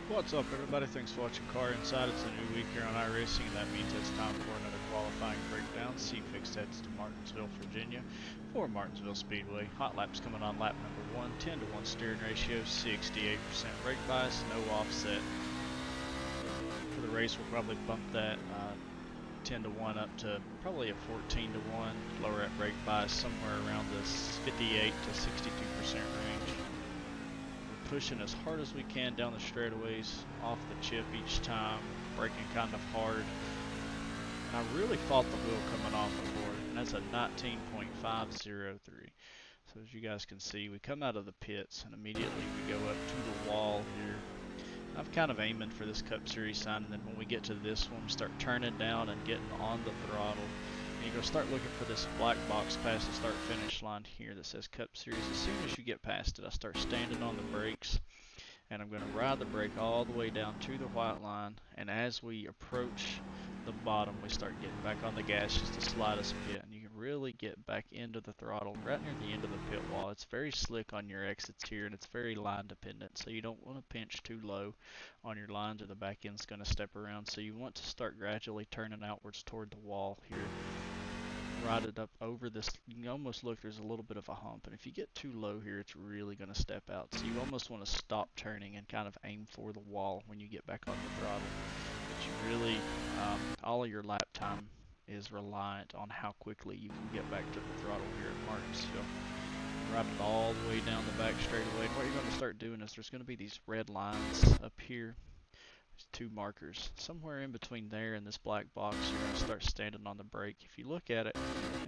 What's up, everybody? Thanks for watching Car Inside. It's a new week here on iRacing, and that means it's time for another qualifying breakdown. C-Fix heads to Martinsville, Virginia for Martinsville Speedway. Hot laps coming on lap number 1, 10 to 1 steering ratio, 68% brake bias, no offset. For the race, we'll probably bump that 10 to 1 up to probably a 14 to 1, lower at brake bias somewhere around this 58 to 62% range. Pushing as hard as we can down the straightaways, off the chip each time, braking kind of hard. And I really fought the wheel coming off before, and that's a 19.503. So as you guys can see, we come out of the pits and immediately we go up to the wall here. I'm kind of aiming for this Cup Series sign, and then when we get to this one, we start turning down and getting on the throttle. And you're going to start looking for this black box past the start finish line here that says Cup Series. As soon as you get past it, I start standing on the brakes, and I'm going to ride the brake all the way down to the white line. And as we approach the bottom, we start getting back on the gas just to slide us a bit, and you can really get back into the throttle right near the end of the pit wall. It's very slick on your exits here, and it's very line dependent, so you don't want to pinch too low on your lines or the back end's going to step around. So you want to start gradually turning outwards toward the wall here. Ride it up over this. You can almost look, there's a little bit of a hump, and if you get too low here, it's really going to step out. So you almost want to stop turning and kind of aim for the wall when you get back on the throttle. But you really, all of your lap time is reliant on how quickly you can get back to the throttle here at Martinsville. Ride it all the way down the back straightaway. And what you're going to start doing is there's going to be these red lines up here. 2 markers. Somewhere in between there and this black box, you're going to start standing on the brake. If you look at it,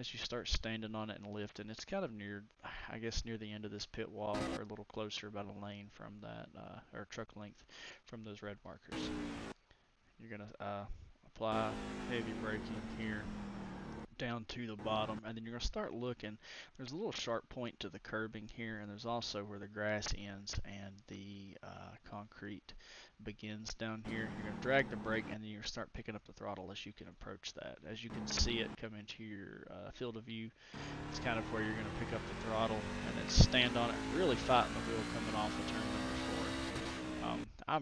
as you start standing on it and lifting, it's kind of near, I guess, near the end of this pit wall, or a little closer, about a lane from that, or truck length from those red markers. You're going to apply heavy braking here down to the bottom, and then you're going to start looking. There's a little sharp point to the curbing here, and there's also where the grass ends and the concrete begins down here. You're going to drag the brake, and then you're going to start picking up the throttle as you can approach that. As you can see it come into your field of view, it's kind of where you're going to pick up the throttle and then stand on it, really fighting the wheel coming off of turn number 4.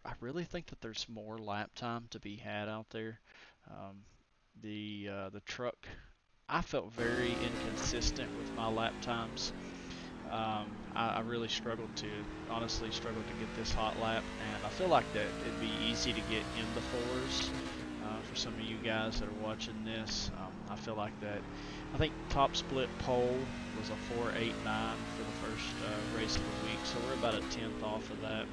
I really think that there's more lap time to be had out there. The truck, I felt very inconsistent with my lap times. I really honestly struggled to get this hot lap, and I feel like that it'd be easy to get in the 4s for some of you guys that are watching this. I feel like that, I think top split pole was a 4.89 for the first race of the week, so we're about a 10th off of that.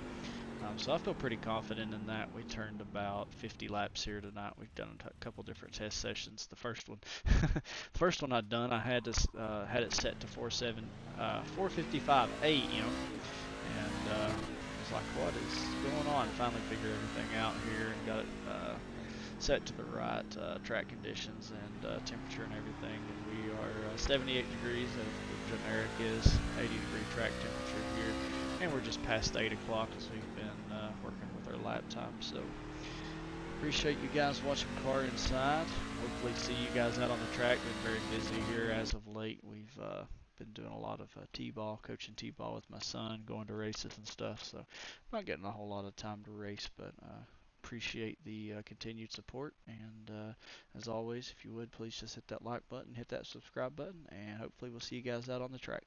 So I feel pretty confident in that. We turned about 50 laps here tonight. We've done a couple different test sessions. The first one, the first one I'd done, I had it set to 4:55 a.m. and I was like, what is going on? Finally figured everything out here and got it set to the right track conditions and temperature and everything. And we are 78 degrees as the generic is, 80-degree track temperature here. And we're just past 8 o'clock as we've been working with our lap time. So appreciate you guys watching Car Inside. Hopefully see you guys out on the track. Been very busy here as of late. We've been doing a lot of t-ball, coaching t-ball with my son, going to races and stuff. So I'm not getting a whole lot of time to race, but appreciate the continued support. And as always, if you would, please just hit that like button, hit that subscribe button, and hopefully we'll see you guys out on the track.